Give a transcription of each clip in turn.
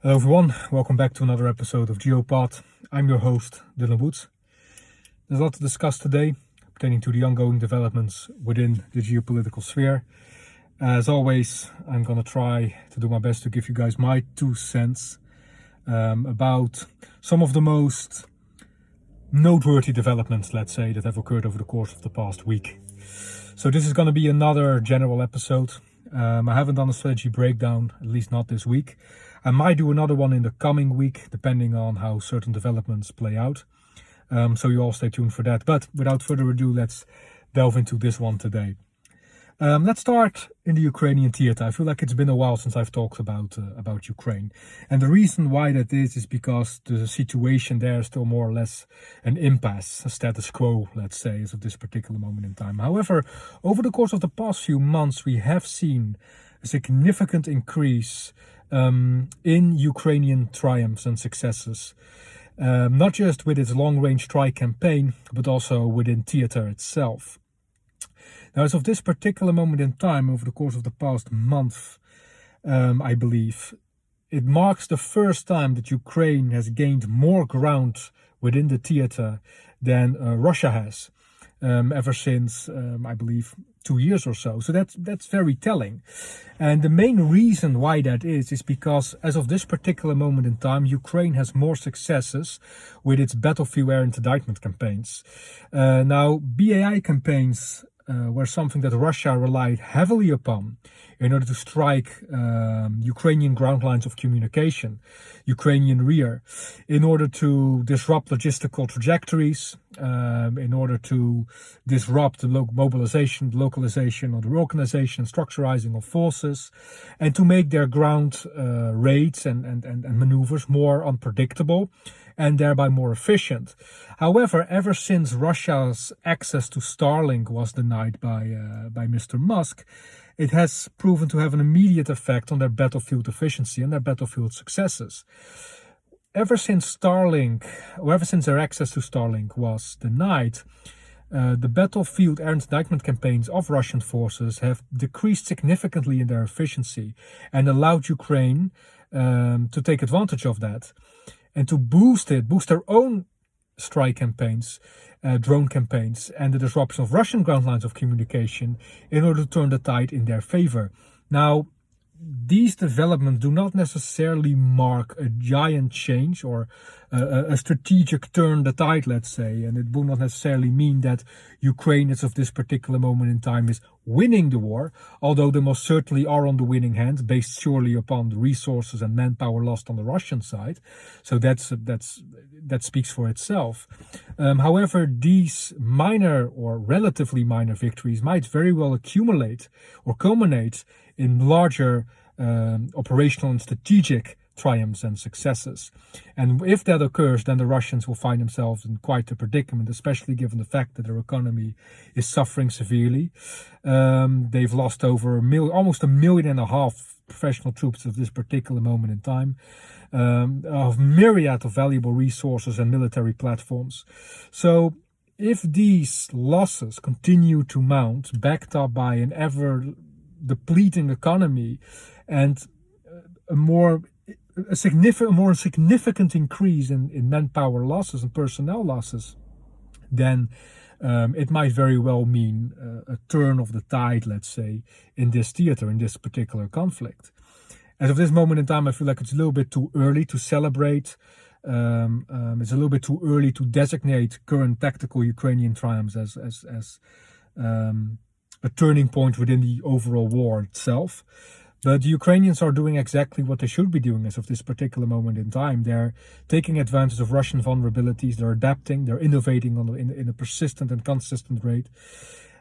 Hello everyone, welcome back to another episode of GeoPod. I'm your host, Dylan Woods. There's a lot to discuss today pertaining to the ongoing developments within the geopolitical sphere. As always, I'm going to try to do my best to give you guys my 2 cents about some of the most noteworthy developments, let's say, that have occurred over the course of the past week. So this is going to be another general episode. I haven't done a strategy breakdown, at least not this week. I might do another one in the coming week, depending on how certain developments play out. So you all stay tuned for that. But without further ado, let's delve into this one today. Let's start in the Ukrainian theater. I feel like it's been a while since I've talked about Ukraine. And the reason why that is because the situation there is still more or less an impasse, a status quo, let's say, as of this particular moment in time. However, over the course of the past few months, we have seen a significant increase in Ukrainian triumphs and successes. Not just with its long-range strike campaign, but also within theater itself. Now, as of this particular moment in time, over the course of the past month, I believe, it marks the first time that Ukraine has gained more ground within the theater than Russia has, ever since, I believe, 2 years or so. So that's very telling. And the main reason why that is because as of this particular moment in time, Ukraine has more successes with its battlefield air interdictment campaigns. Now, BAI campaigns were something that Russia relied heavily upon in order to strike Ukrainian ground lines of communication, Ukrainian rear, in order to disrupt logistical trajectories, in order to disrupt the mobilization, localization, or the organization, structurizing of forces, and to make their ground raids and maneuvers more unpredictable and thereby more efficient. However, ever since Russia's access to Starlink was denied by Mr. Musk, it has proven to have an immediate effect on their battlefield efficiency and their battlefield successes. Ever since their access to Starlink was denied, the battlefield air interdictment campaigns of Russian forces have decreased significantly in their efficiency and allowed Ukraine to take advantage of that and to boost their own strike campaigns, drone campaigns, and the disruption of Russian ground lines of communication in order to turn the tide in their favor. Now, these developments do not necessarily mark a giant change or a strategic turn the tide, let's say, and it will not necessarily mean that Ukraine, as of this particular moment in time, is winning the war, although they most certainly are on the winning hand, based surely upon the resources and manpower lost on the Russian side. So that speaks for itself. However, these minor or relatively minor victories might very well accumulate or culminate in larger operational and strategic triumphs and successes. And if that occurs, then the Russians will find themselves in quite a predicament, especially given the fact that their economy is suffering severely. They've lost over almost 1.5 million professional troops at this particular moment in time, a myriad of valuable resources and military platforms. So if these losses continue to mount, backed up by an ever depleting economy and a more significant increase in manpower losses and personnel losses, then it might very well mean a turn of the tide, let's say, in this theater, in this particular conflict. As of this moment in time, I feel like it's a little bit too early to celebrate. It's a little bit too early to designate current tactical Ukrainian triumphs as a turning point within the overall war itself. But the Ukrainians are doing exactly what they should be doing as of this particular moment in time. They're taking advantage of Russian vulnerabilities. They're adapting. They're innovating in a persistent and consistent rate.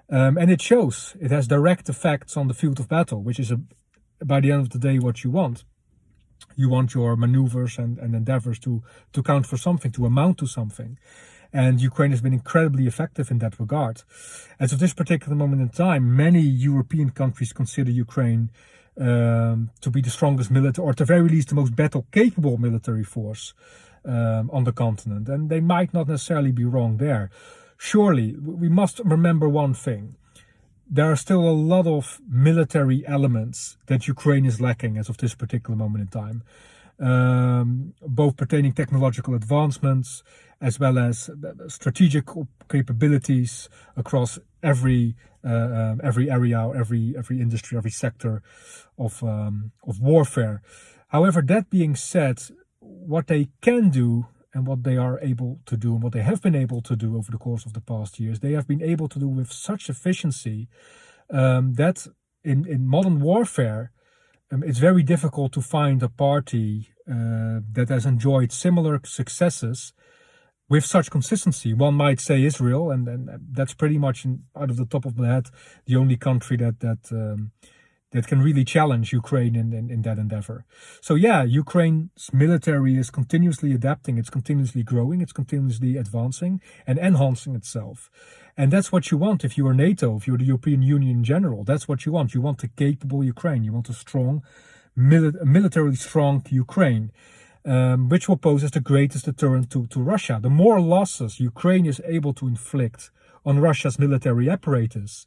And it shows. It has direct effects on the field of battle, which is, by the end of the day, what you want. You want your maneuvers and endeavors to count for something, to amount to something. And Ukraine has been incredibly effective in that regard. As of this particular moment in time, many European countries consider Ukraine to be the strongest military, or at the very least the most battle-capable military force on the continent. And they might not necessarily be wrong there. Surely, we must remember one thing. There are still a lot of military elements that Ukraine is lacking as of this particular moment in time. both pertaining technological advancements as well as strategic capabilities across every area, every industry, every sector of warfare. However, that being said, what they can do and what they are able to do and what they have been able to do over the course of the past years, they have been able to do with such efficiency that in modern warfare, it's very difficult to find a party that has enjoyed similar successes with such consistency. One might say Israel, and that's pretty much out of the top of my head the only country that can really challenge Ukraine in that endeavor. So yeah, Ukraine's military is continuously adapting, it's continuously growing, it's continuously advancing and enhancing itself. And that's what you want if you are NATO, if you're the European Union in general. That's what you want. You want a capable Ukraine. You want a strong, militarily strong Ukraine. Which will pose as the greatest deterrent to Russia. The more losses Ukraine is able to inflict on Russia's military apparatus,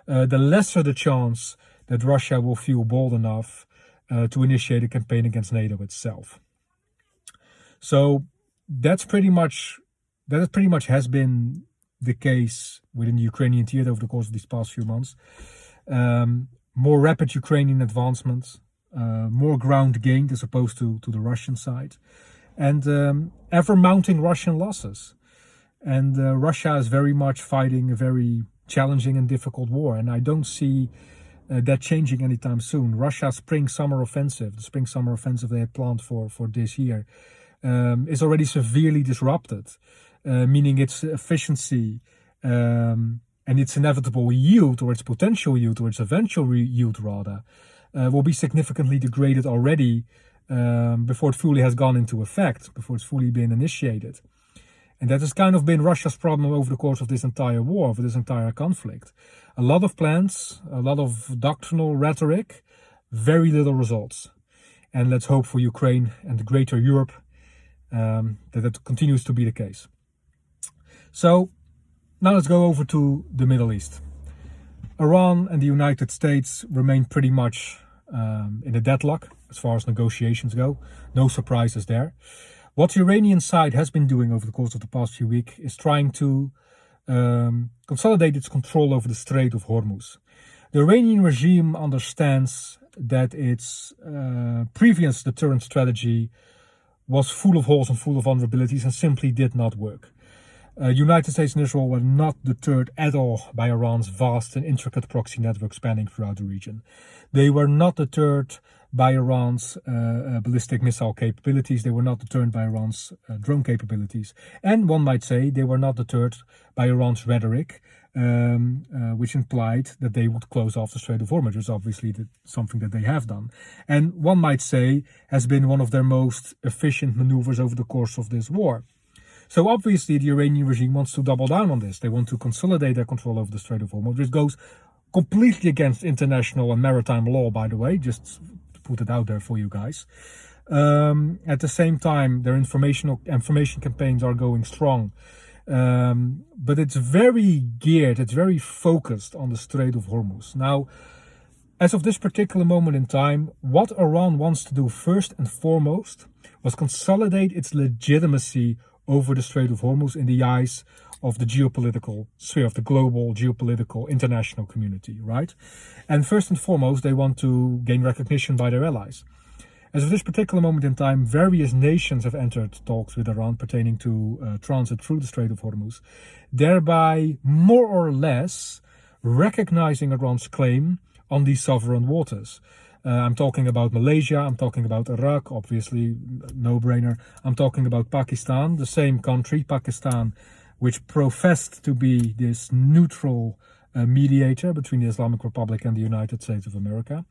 the lesser the chance that Russia will feel bold enough to initiate a campaign against NATO itself. So that pretty much has been the case within the Ukrainian theater over the course of these past few months. More rapid Ukrainian advancements, more ground gained as opposed to the Russian side, and ever mounting Russian losses. And Russia is very much fighting a very challenging and difficult war, and I don't see that changing anytime soon. Russia's spring-summer offensive, the spring-summer offensive they had planned for this year, is already severely disrupted, meaning its efficiency and its inevitable yield, or its potential yield, or its eventual yield rather, will be significantly degraded already before it fully has gone into effect, before it's fully been initiated. And that has kind of been Russia's problem over the course of this entire war, of this entire conflict. A lot of plans, a lot of doctrinal rhetoric, very little results. And let's hope for Ukraine and the greater Europe that continues to be the case. So now let's go over to the Middle East. Iran and the United States remain pretty much in a deadlock as far as negotiations go. No surprises there. What the Iranian side has been doing over the course of the past few weeks is trying to consolidate its control over the Strait of Hormuz. The Iranian regime understands that its previous deterrent strategy was full of holes and full of vulnerabilities and simply did not work. United States and Israel were not deterred at all by Iran's vast and intricate proxy network spanning throughout the region. They were not deterred by Iran's ballistic missile capabilities. They were not deterred by Iran's drone capabilities. And one might say they were not deterred by Iran's rhetoric, which implied that they would close off the Strait of Hormuz, which is obviously something that they have done. And one might say has been one of their most efficient maneuvers over the course of this war. So obviously the Iranian regime wants to double down on this. They want to consolidate their control over the Strait of Hormuz, which goes completely against international and maritime law, by the way, just to put it out there for you guys. At the same time, their information campaigns are going strong. But it's very geared, it's very focused on the Strait of Hormuz. Now, as of this particular moment in time, what Iran wants to do first and foremost was consolidate its legitimacy over the Strait of Hormuz in the eyes of the geopolitical sphere, of the global geopolitical international community, right? And first and foremost, they want to gain recognition by their allies. As of this particular moment in time, various nations have entered talks with Iran pertaining to transit through the Strait of Hormuz, thereby more or less recognizing Iran's claim on these sovereign waters. I'm talking about Malaysia, I'm talking about Iraq, obviously, no-brainer. I'm talking about Pakistan, the same country, Pakistan, which professed to be this neutral mediator between the Islamic Republic and the United States of America.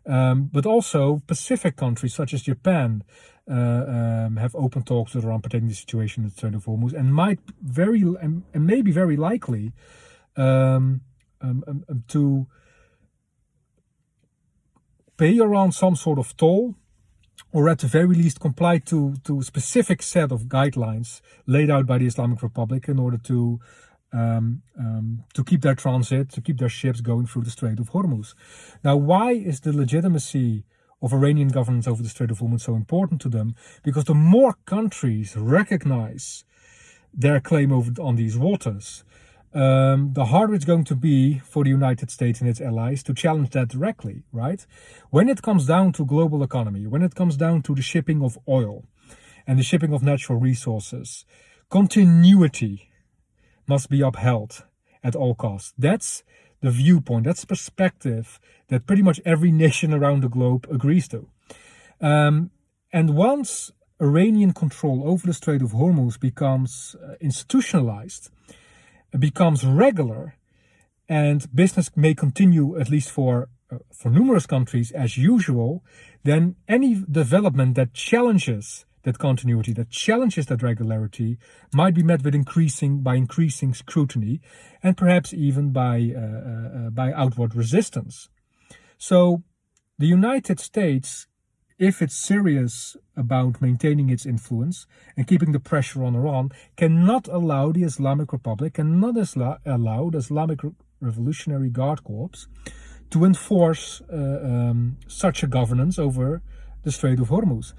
But also Pacific countries such as Japan have open talks with Iran pertaining to the situation in the Strait of Hormuz, and may be very likely to pay Iran some sort of toll, or at the very least comply to a specific set of guidelines laid out by the Islamic Republic in order to keep their transit, to keep their ships going through the Strait of Hormuz. Now, why is the legitimacy of Iranian governance over the Strait of Hormuz so important to them, because the more countries recognize their claim on these waters, the harder it's going to be for the United States and its allies to challenge that directly, right? When it comes down to global economy, when it comes down to the shipping of oil and the shipping of natural resources, continuity must be upheld at all costs. That's the viewpoint, that's the perspective that pretty much every nation around the globe agrees to. And once Iranian control over the Strait of Hormuz becomes institutionalized, becomes regular, and business may continue, at least for numerous countries, as usual, then any development that challenges that continuity, that challenges that regularity, might be met with increasing scrutiny, and perhaps even by outward resistance. So the United States, if it's serious about maintaining its influence and keeping the pressure on Iran, cannot allow the Islamic Republic, cannot allow the Islamic Revolutionary Guard Corps to enforce such a governance over the Strait of Hormuz.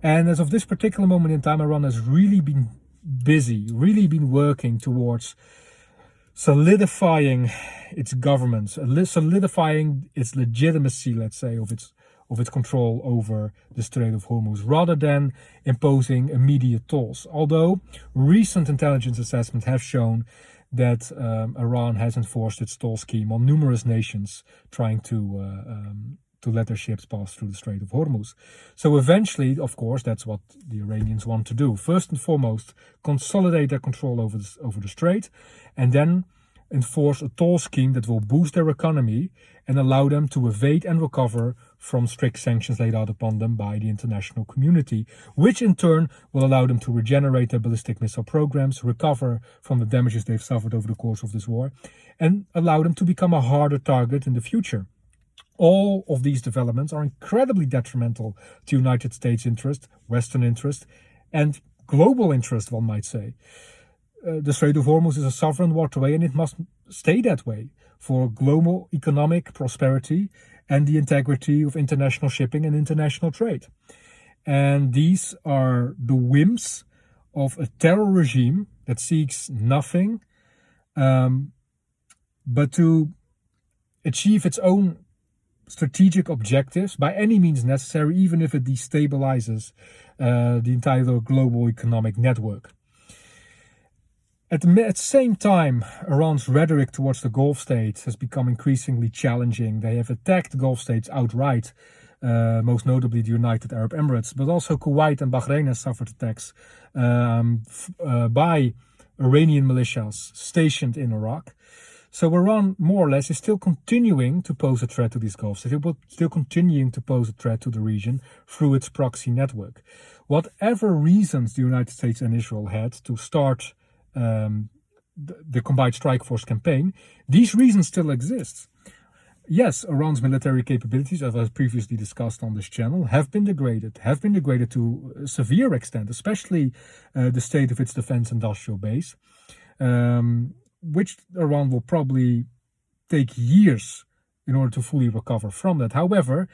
And as of this particular moment in time, Iran has really been busy, really been working towards solidifying its government, solidifying its legitimacy, let's say, of its control over the Strait of Hormuz, rather than imposing immediate tolls. Although recent intelligence assessments have shown that Iran has enforced its toll scheme on numerous nations trying to let their ships pass through the Strait of Hormuz. So eventually, of course, that's what the Iranians want to do. First and foremost, consolidate their control over the strait, and then enforce a toll scheme that will boost their economy and allow them to evade and recover from strict sanctions laid out upon them by the international community, which in turn will allow them to regenerate their ballistic missile programs, recover from the damages they've suffered over the course of this war, and allow them to become a harder target in the future. All of these developments are incredibly detrimental to United States interest, Western interest, and global interest, one might say. The Strait of Hormuz is a sovereign waterway, and it must stay that way for global economic prosperity and the integrity of international shipping and international trade. And these are the whims of a terror regime that seeks nothing but to achieve its own strategic objectives by any means necessary, even if it destabilizes the entire global economic network. At the same time, Iran's rhetoric towards the Gulf states has become increasingly challenging. They have attacked Gulf states outright, most notably the United Arab Emirates, but also Kuwait and Bahrain has suffered attacks by Iranian militias stationed in Iraq. So Iran, more or less, is still continuing to pose a threat to these Gulf states, still continuing to pose a threat to the region through its proxy network. Whatever reasons the United States and Israel had to start the Combined Strike Force campaign, these reasons still exist. Yes, Iran's military capabilities, as I previously discussed on this channel, have been degraded to a severe extent, especially the state of its defense industrial base, which Iran will probably take years in order to fully recover from that. However,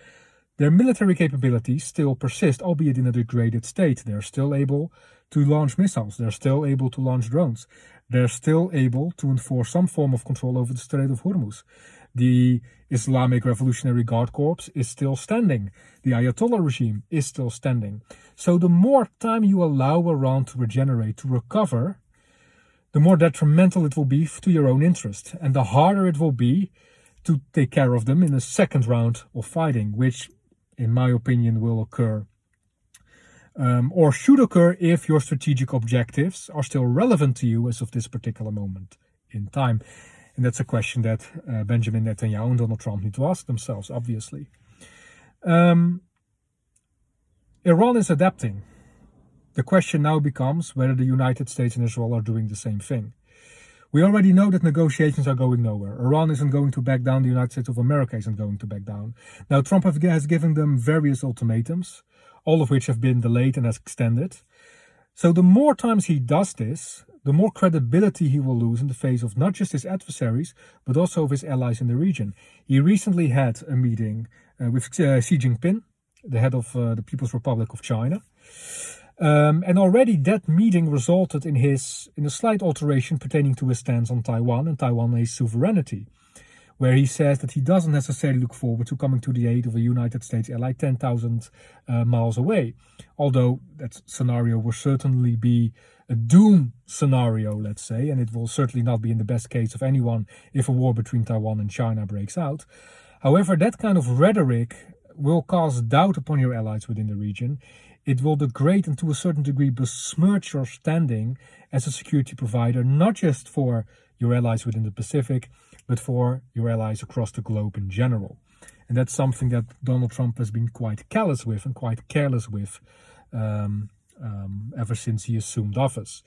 their military capabilities still persist, albeit in a degraded state. They're still able to launch missiles. They're still able to launch drones. They're still able to enforce some form of control over the Strait of Hormuz. The Islamic Revolutionary Guard Corps is still standing. The Ayatollah regime is still standing. So the more time you allow Iran to regenerate, to recover, the more detrimental it will be to your own interest. And the harder it will be to take care of them in a second round of fighting, which, in my opinion, will occur or should occur if your strategic objectives are still relevant to you as of this particular moment in time. And that's a question that Benjamin Netanyahu and Donald Trump need to ask themselves, obviously. Iran is adapting. The question now becomes whether the United States and Israel are doing the same thing. We already know that negotiations are going nowhere. Iran isn't going to back down. The United States of America isn't going to back down. Now, Trump has given them various ultimatums, all of which have been delayed and has extended. So the more times he does this, the more credibility he will lose in the face of not just his adversaries, but also of his allies in the region. He recently had a meeting with Xi Jinping, the head of the People's Republic of China. And already that meeting resulted in a slight alteration pertaining to his stance on Taiwan and Taiwanese sovereignty, where he says that he doesn't necessarily look forward to coming to the aid of a United States ally 10,000 miles away. Although that scenario will certainly be a doom scenario, let's say, and it will certainly not be in the best case of anyone if a war between Taiwan and China breaks out. However, that kind of rhetoric will cause doubt upon your allies within the region. It will degrade and to a certain degree besmirch your standing as a security provider, not just for your allies within the Pacific, but for your allies across the globe in general. And that's something that Donald Trump has been quite callous with and quite careless with ever since he assumed office.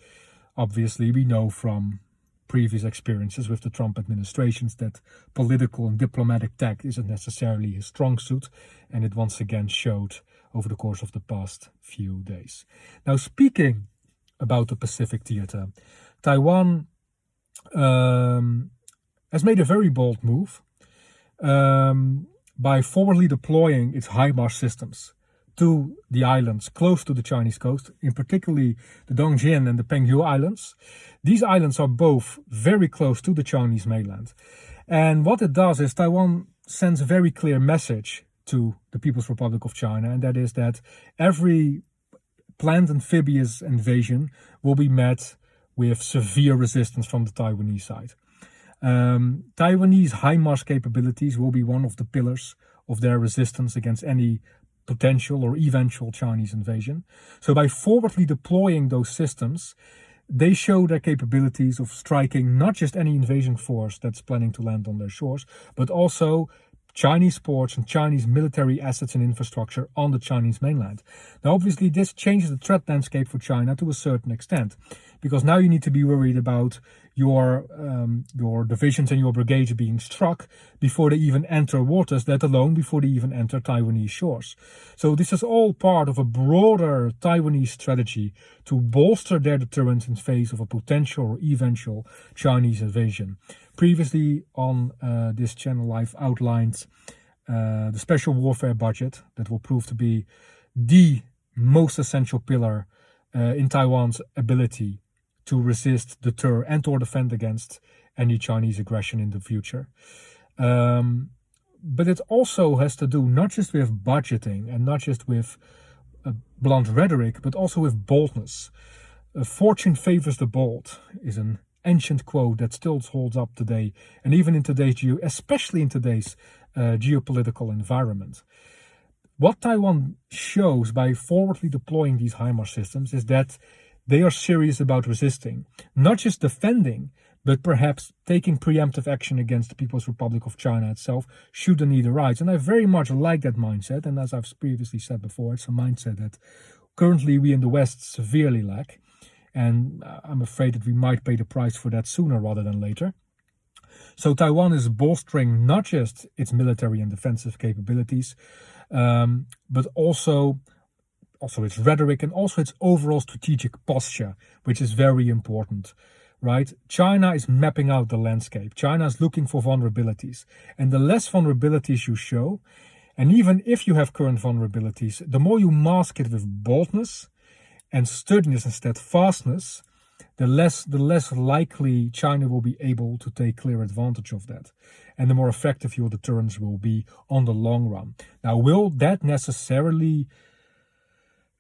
Obviously, we know from previous experiences with the Trump administrations that political and diplomatic tact isn't necessarily his strong suit, and it once again showed over the course of the past few days. Now, speaking about the Pacific theater, Taiwan has made a very bold move by forwardly deploying its HIMARS systems to the islands close to the Chinese coast, in particularly the Dongjin and the Penghu Islands. These islands are both very close to the Chinese mainland. And what it does is Taiwan sends a very clear message to the People's Republic of China, and that is that every planned amphibious invasion will be met with severe resistance from the Taiwanese side. Taiwanese HIMARS capabilities will be one of the pillars of their resistance against any potential or eventual Chinese invasion. So by forwardly deploying those systems, they show their capabilities of striking not just any invasion force that's planning to land on their shores, but also Chinese ports and Chinese military assets and infrastructure on the Chinese mainland. Now, obviously, this changes the threat landscape for China to a certain extent, because now you need to be worried about your divisions and your brigades being struck before they even enter waters, let alone before they even enter Taiwanese shores. So this is all part of a broader Taiwanese strategy to bolster their deterrence in face of a potential or eventual Chinese invasion. Previously on this channel, I've outlined the special warfare budget that will prove to be the most essential pillar in Taiwan's ability to resist, deter, and or defend against any Chinese aggression in the future. But it also has to do not just with budgeting and not just with blunt rhetoric, but also with boldness. Fortune favors the bold is an ancient quote that still holds up today, and even in today's especially in today's geopolitical environment. What Taiwan shows by forwardly deploying these HIMARS systems is that they are serious about resisting, not just defending, but perhaps taking preemptive action against the People's Republic of China itself should the need arise. And I very much like that mindset, and as I've previously said before, it's a mindset that currently we in the West severely lack, and I'm afraid that we might pay the price for that sooner rather than later. So Taiwan is bolstering not just its military and defensive capabilities, but also its rhetoric and also its overall strategic posture, which is very important, right? China is mapping out the landscape. China is looking for vulnerabilities. And the less vulnerabilities you show, and even if you have current vulnerabilities, the more you mask it with boldness and sturdiness and steadfastness, the less likely China will be able to take clear advantage of that. And the more effective your deterrence will be on the long run. Now, will that necessarily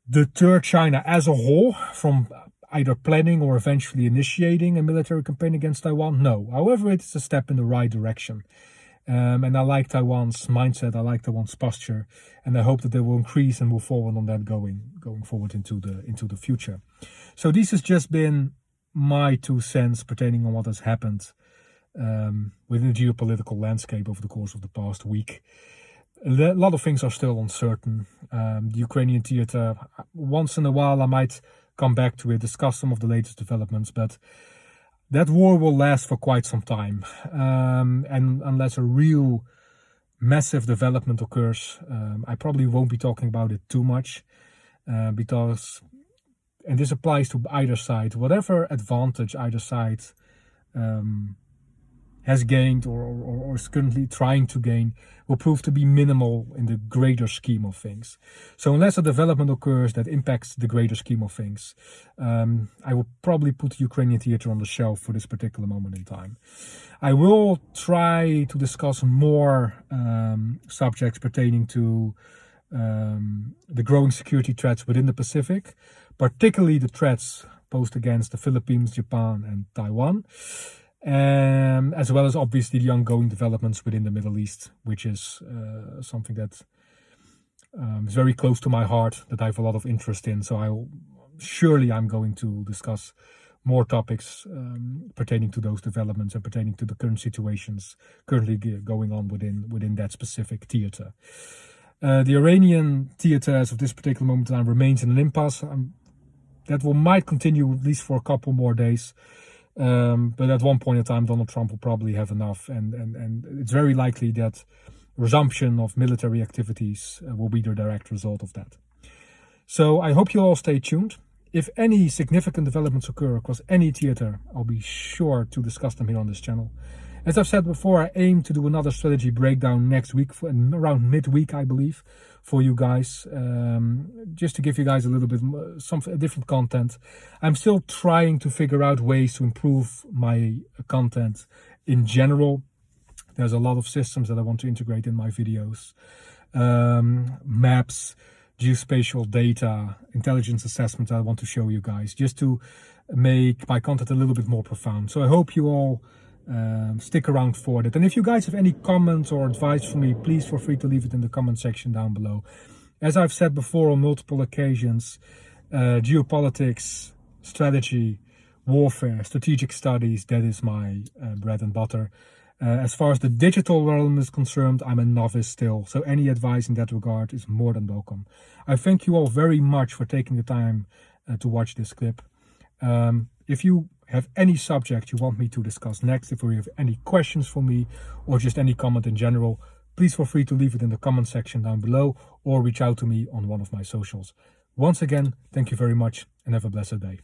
deter China as a whole from either planning or eventually initiating a military campaign against Taiwan? No. However, it's a step in the right direction. And I like Taiwan's mindset, I like Taiwan's posture, and I hope that they will increase and move forward on that going forward into the future. So this has just been my 2 cents pertaining on what has happened within the geopolitical landscape over the course of the past week. A lot of things are still uncertain. The Ukrainian theater, once in a while I might come back to it, discuss some of the latest developments, but that war will last for quite some time. And unless a real massive development occurs, I probably won't be talking about it too much because, and this applies to either side, whatever advantage either side has gained or is currently trying to gain will prove to be minimal in the greater scheme of things. So unless a development occurs that impacts the greater scheme of things, I will probably put the Ukrainian theater on the shelf for this particular moment in time. I will try to discuss more subjects pertaining to the growing security threats within the Pacific, particularly the threats posed against the Philippines, Japan and Taiwan. As well as obviously the ongoing developments within the Middle East, which is something that is very close to my heart, that I have a lot of interest in. So I'm going to discuss more topics pertaining to those developments and pertaining to the current situations currently going on within that specific theater. The Iranian theater, as of this particular moment in time, remains in an impasse. That might continue at least for a couple more days. But at one point in time, Donald Trump will probably have enough, and it's very likely that resumption of military activities will be the direct result of that. So I hope you all stay tuned. If any significant developments occur across any theater, I'll be sure to discuss them here on this channel. As I've said before, I aim to do another strategy breakdown next week, around midweek, I believe, for you guys, just to give you guys a little bit different content. I'm still trying to figure out ways to improve my content in general. There's a lot of systems that I want to integrate in my videos, maps, geospatial data, intelligence assessments I want to show you guys, just to make my content a little bit more profound. So I hope you all stick around for that. And if you guys have any comments or advice for me, please feel free to leave it in the comment section down below. As I've said before on multiple occasions, geopolitics, strategy, warfare, strategic studies, that is my bread and butter. As far as the digital realm is concerned, I'm a novice still, so any advice in that regard is more than welcome. I thank you all very much for taking the time to watch this clip. If you have any subject you want me to discuss next, if you have any questions for me, or just any comment in general, please feel free to leave it in the comment section down below, or reach out to me on one of my socials. Once again, thank you very much and have a blessed day.